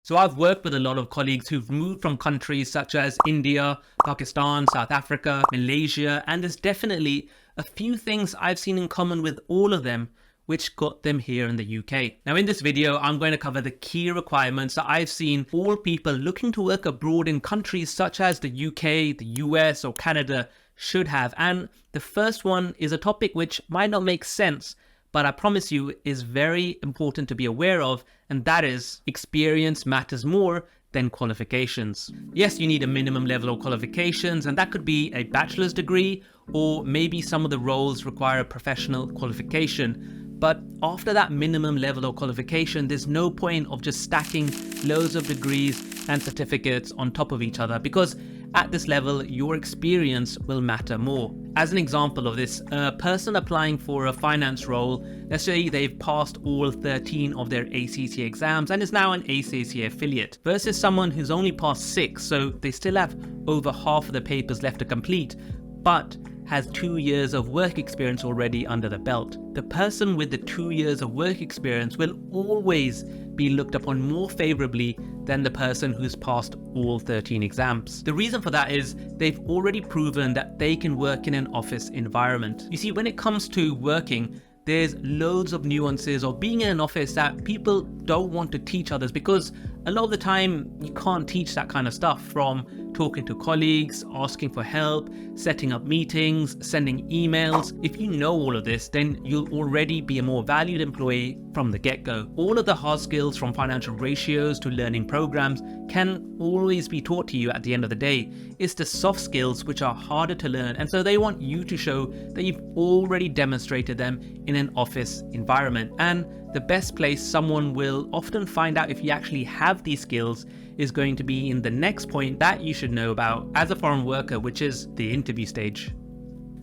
So I've worked with a lot of colleagues who've moved from countries such as India, Pakistan, South Africa, Malaysia, and there's definitely a few things I've seen in common with all of them which got them here in the UK. Now in this video, I'm going to cover the key requirements that I've seen all people looking to work abroad in countries such as the UK, the US, or Canada should have. And the first one is a topic which might not make sense, but I promise you is very important to be aware of, and that is experience matters more than qualifications. Yes, you need a minimum level of qualifications, and that could be a bachelor's degree, or maybe some of the roles require a professional qualification. But after that minimum level of qualification, there's no point of just stacking loads of degrees and certificates on top of each other, because at this level, your experience will matter more. As an example of this, a person applying for a finance role, let's say they've passed all 13 of their ACCA exams and is now an ACCA affiliate, versus someone who's only passed 6, so they still have over half of the papers left to complete, but has 2 years of work experience already under the belt. The person with the 2 years of work experience will always be looked upon more favorably than the person who's passed all 13 exams. The reason for that is they've already proven that they can work in an office environment. You see, when it comes to working, there's loads of nuances of being in an office that people don't want to teach others, because a lot of the time you can't teach that kind of stuff, from talking to colleagues, asking for help, setting up meetings, sending emails. If you know all of this, then you'll already be a more valued employee from the get-go. All of the hard skills, from financial ratios to learning programs, can always be taught to you at the end of the day. It's the soft skills which are harder to learn, and so they want you to show that you've already demonstrated them in an office environment. And the best place someone will often find out if you actually have these skills is going to be in the next point that you should know about as a foreign worker, which is the interview stage.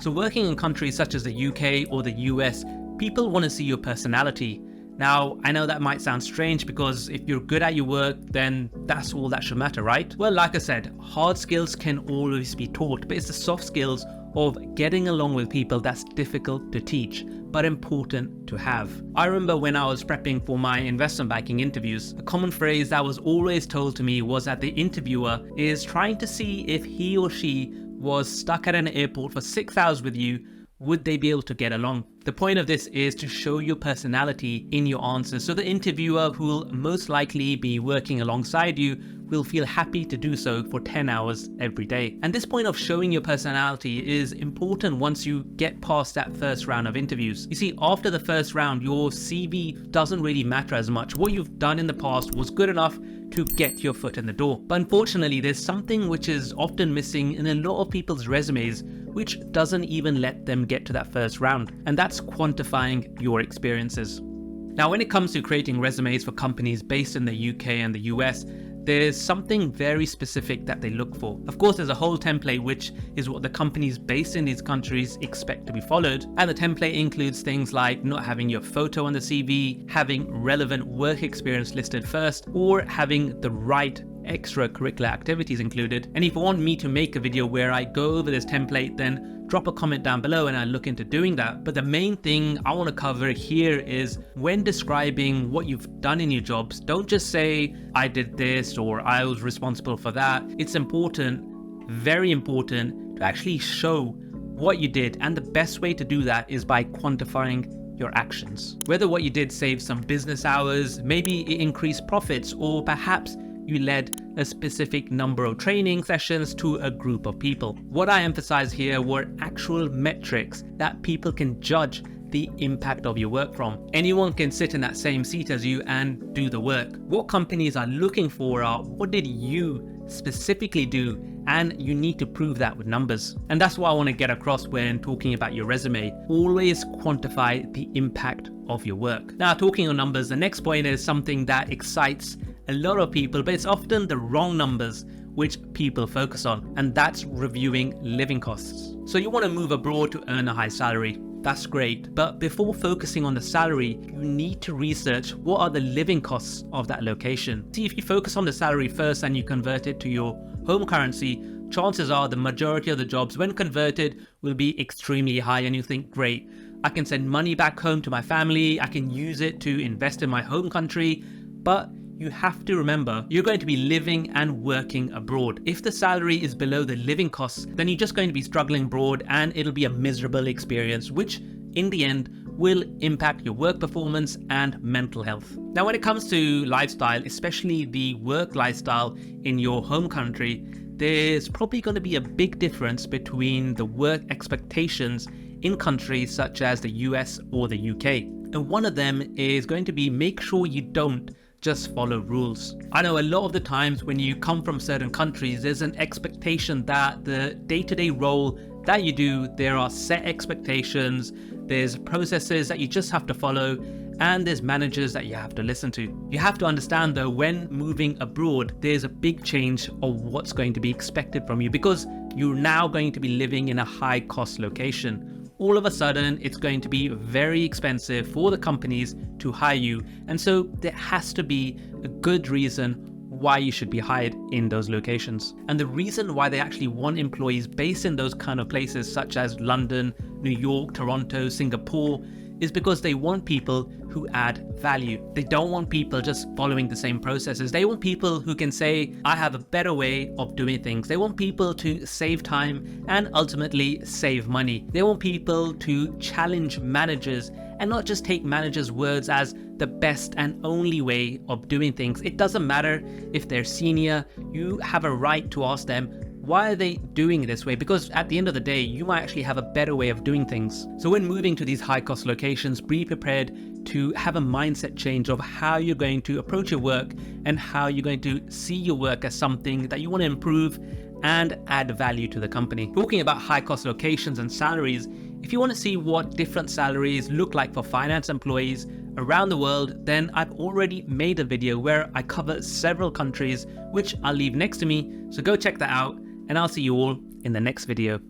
So working in countries such as the UK or the US, people want to see your personality. Now, I know that might sound strange, because if you're good at your work, then that's all that should matter, right? Well, like I said, hard skills can always be taught, but it's the soft skills of getting along with people that's difficult to teach, but important to have. I remember when I was prepping for my investment banking interviews, a common phrase that was always told to me was that the interviewer is trying to see if he or she was stuck at an airport for 6 hours with you, would they be able to get along? The point of this is to show your personality in your answers, so the interviewer, who will most likely be working alongside you, will feel happy to do so for 10 hours every day. And this point of showing your personality is important once you get past that first round of interviews. You see, after the first round, your CV doesn't really matter as much. What you've done in the past was good enough to get your foot in the door. But unfortunately, there's something which is often missing in a lot of people's resumes, which doesn't even let them get to that first round, and that's quantifying your experiences. Now, when it comes to creating resumes for companies based in the UK and the US, there's something very specific that they look for. Of course, there's a whole template, which is what the companies based in these countries expect to be followed. And the template includes things like not having your photo on the CV, having relevant work experience listed first, or having the right extracurricular activities included. And if you want me to make a video where I go over this template, then drop a comment down below and I'll look into doing that. But the main thing I want to cover here is, when describing what you've done in your jobs, don't just say I did this or I was responsible for that. It's important, very important, to actually show what you did, and the best way to do that is by quantifying your actions. Whether what you did saved some business hours, maybe it increased profits, or perhaps you led a specific number of training sessions to a group of people. What I emphasize here were actual metrics that people can judge the impact of your work from. Anyone can sit in that same seat as you and do the work. What companies are looking for are, what did you specifically do? And you need to prove that with numbers. And that's what I want to get across when talking about your resume. Always quantify the impact of your work. Now, talking on numbers, the next point is something that excites a lot of people, but it's often the wrong numbers which people focus on, and that's reviewing living costs. So you want to move abroad to earn a high salary. That's great, but before focusing on the salary, you need to research what are the living costs of that location. See, if you focus on the salary first and you convert it to your home currency, chances are the majority of the jobs, when converted, will be extremely high, and you think, great, I can send money back home to my family, I can use it to invest in my home country, but you have to remember you're going to be living and working abroad. If the salary is below the living costs, then you're just going to be struggling abroad and it'll be a miserable experience, which in the end will impact your work performance and mental health. Now, when it comes to lifestyle, especially the work lifestyle in your home country, there's probably going to be a big difference between the work expectations in countries such as the US or the UK. And one of them is going to be make sure you don't just follow rules. I know a lot of the times when you come from certain countries, there's an expectation that the day-to-day role that you do, there are set expectations, there's processes that you just have to follow, and there's managers that you have to listen to. You have to understand though, when moving abroad, there's a big change of what's going to be expected from you because you're now going to be living in a high cost location. All of a sudden, it's going to be very expensive for the companies to hire you. And so there has to be a good reason why you should be hired in those locations. And the reason why they actually want employees based in those kind of places such as London, New York, Toronto, Singapore, is because they want people who add value. They don't want people just following the same processes. They want people who can say, I have a better way of doing things. They want people to save time and ultimately save money. They want people to challenge managers and not just take managers' words as the best and only way of doing things. It doesn't matter if they're senior, you have a right to ask them, why are they doing it this way? Because at the end of the day, you might actually have a better way of doing things. So when moving to these high cost locations, be prepared to have a mindset change of how you're going to approach your work and how you're going to see your work as something that you want to improve and add value to the company. Talking about high cost locations and salaries, if you want to see what different salaries look like for finance employees around the world, then I've already made a video where I cover several countries, which I'll leave next to me. So go check that out, and I'll see you all in the next video.